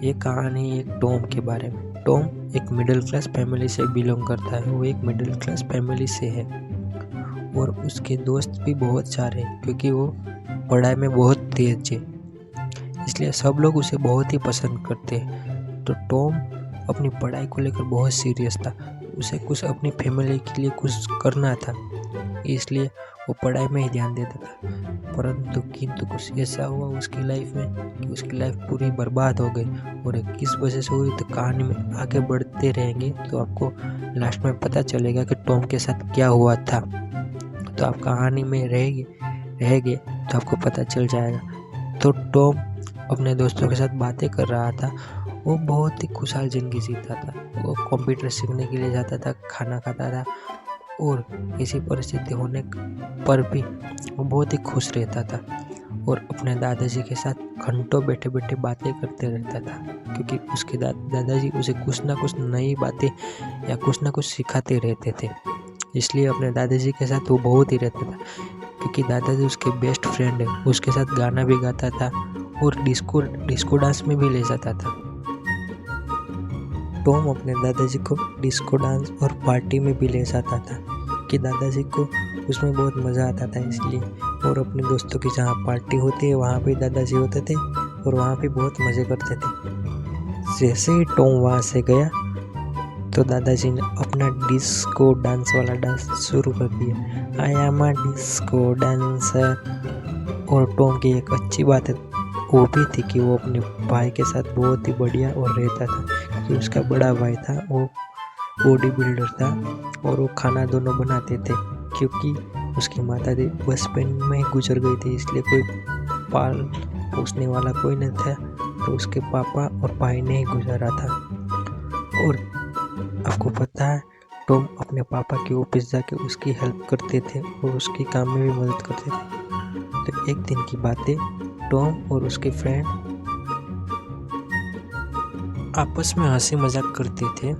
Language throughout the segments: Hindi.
ये कहानी एक टॉम के बारे में। टॉम एक मिडिल क्लास फैमिली से बिलोंग करता है। वो एक मिडिल क्लास फैमिली से है और उसके दोस्त भी बहुत सारे हैं क्योंकि वो पढ़ाई में बहुत तेज है, इसलिए सब लोग उसे बहुत ही पसंद करते हैं। तो टॉम अपनी पढ़ाई को लेकर बहुत सीरियस था। उसे कुछ अपनी फैमिली के लिए कुछ करना था, इसलिए वो पढ़ाई में ही ध्यान देता था। परंतु किंतु कुछ ऐसा हुआ उसकी लाइफ में कि उसकी लाइफ पूरी बर्बाद हो गई। और किस वजह से हुई तो कहानी में आगे बढ़ते रहेंगे तो आपको लास्ट में पता चलेगा कि टॉम के साथ क्या हुआ था। तो आप कहानी में रहेंगे तो आपको पता चल जाएगा। तो टॉम अपने दोस्तों के साथ बातें कर रहा था। वो बहुत ही खुशहाल जिंदगी जीता था। वो कंप्यूटर सीखने के लिए जाता था, खाना खाता था और ऐसी परिस्थिति होने पर भी वो बहुत ही खुश रहता था और अपने दादाजी के साथ घंटों बैठे बैठे बातें करते रहता था, क्योंकि उसके दादाजी उसे कुछ ना कुछ नई बातें या कुछ ना कुछ सिखाते रहते थे। इसलिए अपने दादाजी के साथ वो बहुत ही रहता था, क्योंकि दादाजी उसके बेस्ट फ्रेंड है। उसके साथ गाना भी गाता था और डिस्को डांस में भी ले जाता था। टॉम अपने दादाजी को डिस्को डांस और पार्टी में भी ले जाता था कि दादाजी को उसमें बहुत मज़ा आता था इसलिए। और अपने दोस्तों की जहाँ पार्टी होती है वहाँ पे दादाजी होते थे और वहाँ पे बहुत मज़े करते थे। जैसे ही टॉम वहाँ से गया तो दादाजी ने अपना डिस्को डांस वाला डांस शुरू कर दिया। I am a disco dancer. और टॉम की एक अच्छी बात है वो भी थी कि वो अपने भाई के साथ बहुत ही बढ़िया और रहता था, क्योंकि उसका बड़ा भाई था वो बॉडी बिल्डर था और वो खाना दोनों बनाते थे। क्योंकि उसकी माता बचपन में ही गुजर गई थी, इसलिए कोई पाल पोसने वाला कोई नहीं था, तो उसके पापा और भाई ने ही गुजारा था। और आपको पता है टॉम अपने पापा के ऑफिस जाके उसकी हेल्प करते थे और उसके काम में भी मदद करते थे। तो एक दिन की बात है, टॉम और उसके फ्रेंड आपस में हंसी मजाक करते थे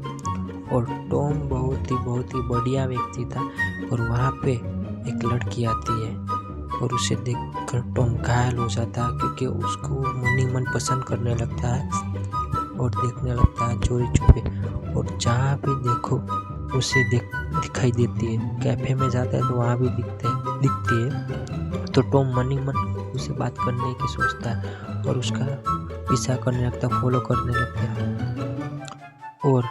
और टॉम बहुत ही बढ़िया व्यक्ति था। और वहाँ पे एक लड़की आती है और उसे देखकर टॉम घायल हो जाता है, क्योंकि उसको मन पसंद करने लगता है और देखने लगता है चोरी छुपे। और जहाँ भी देखो उसे दिखाई देती है। कैफे में जाता है तो वहाँ भी दिखती है। तो टॉम मन उसे बात करने की सोचता है और उसका पीछा करने लगता है, फॉलो करने लगता है। और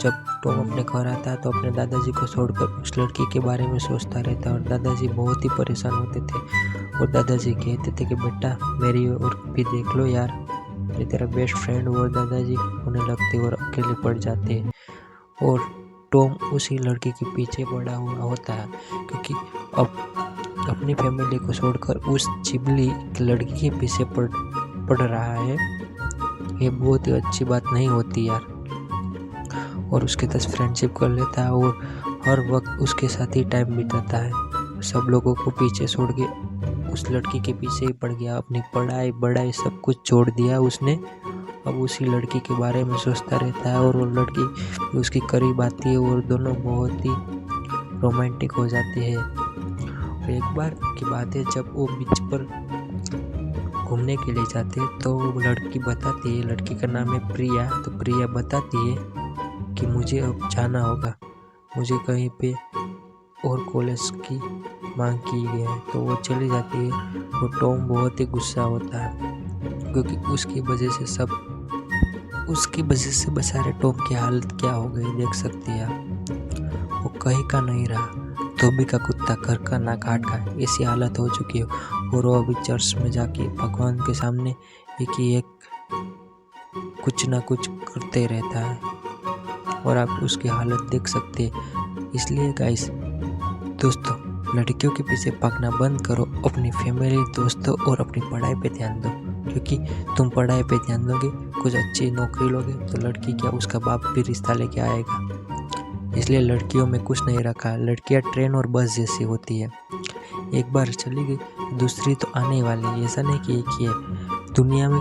जब टॉम अपने घर आता है तो अपने दादाजी को छोड़कर उस लड़की के बारे में सोचता रहता है और दादाजी बहुत ही परेशान होते थे। और दादाजी कहते थे कि बेटा मेरी और भी देख लो यार, ये तेरा बेस्ट फ्रेंड। और दादाजी होने लगते और अकेले पड़ जाते हैं। और टॉम उसी लड़की के पीछे पड़ा हुआ होता है, क्योंकि अब अपनी फैमिली को छोड़कर उस चिबली लड़की के पीछे पड़ रहा है। ये बहुत ही अच्छी बात नहीं होती यार। और उसके साथ फ्रेंडशिप कर लेता है और हर वक्त उसके साथ ही टाइम बिताता है। सब लोगों को पीछे छोड़ के उस लड़की के पीछे ही पड़ गया। अपनी पढ़ाई सब कुछ छोड़ दिया उसने। अब उसी लड़की के बारे में सोचता रहता है और वो लड़की उसके करीब आती है और दोनों बहुत ही रोमांटिक हो जाते हैं। और एक बार की बात है, जब वो बीच पर घूमने के लिए जाते हैं तो वो लड़की बताती है, लड़की का नाम है प्रिया। तो प्रिया बताती है कि मुझे अब जाना होगा, मुझे कहीं पे और कॉलेज की मांग की गई है। तो वो चली जाती है। तो टॉम बहुत ही गुस्सा होता है, क्योंकि उसकी वजह से बेचारे टॉम की हालत क्या हो गई देख सकती है आप। वो कहीं का नहीं रहा, धोबी का कुत्ता घर का ना काट का, ऐसी हालत हो चुकी है। और वो अभी चर्च में जाके भगवान के सामने एक कुछ ना कुछ करते रहता है और आप उसकी हालत देख सकते हैं। इसलिए गाइस दोस्तों, लड़कियों के पीछे भागना बंद करो, अपनी फैमिली, दोस्तों और अपनी पढ़ाई पे ध्यान दो। क्योंकि तुम पढ़ाई पे ध्यान दोगे, कुछ अच्छी नौकरी लोगे तो लड़की क्या उसका बाप भी रिश्ता लेके आएगा। इसलिए लड़कियों में कुछ नहीं रखा। लड़कियां ट्रेन और बस जैसी होती है, एक बार चली गई दूसरी तो आने वाली है। ऐसा नहीं कि एक ही है, दुनिया में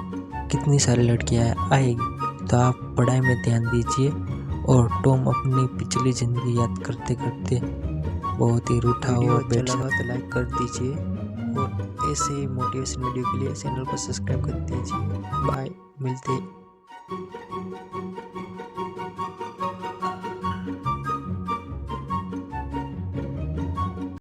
कितनी सारी लड़कियां आएगी। तो आप पढ़ाई में ध्यान दीजिए। और टॉम अपनी पिछली ज़िंदगी याद करते करते बहुत ही रूठा हुआ बैठ जाता। तो लाइक कर दीजिए और ऐसे मोटिवेशन वीडियो के लिए चैनल को सब्सक्राइब कर दीजिए। बाय, मिलते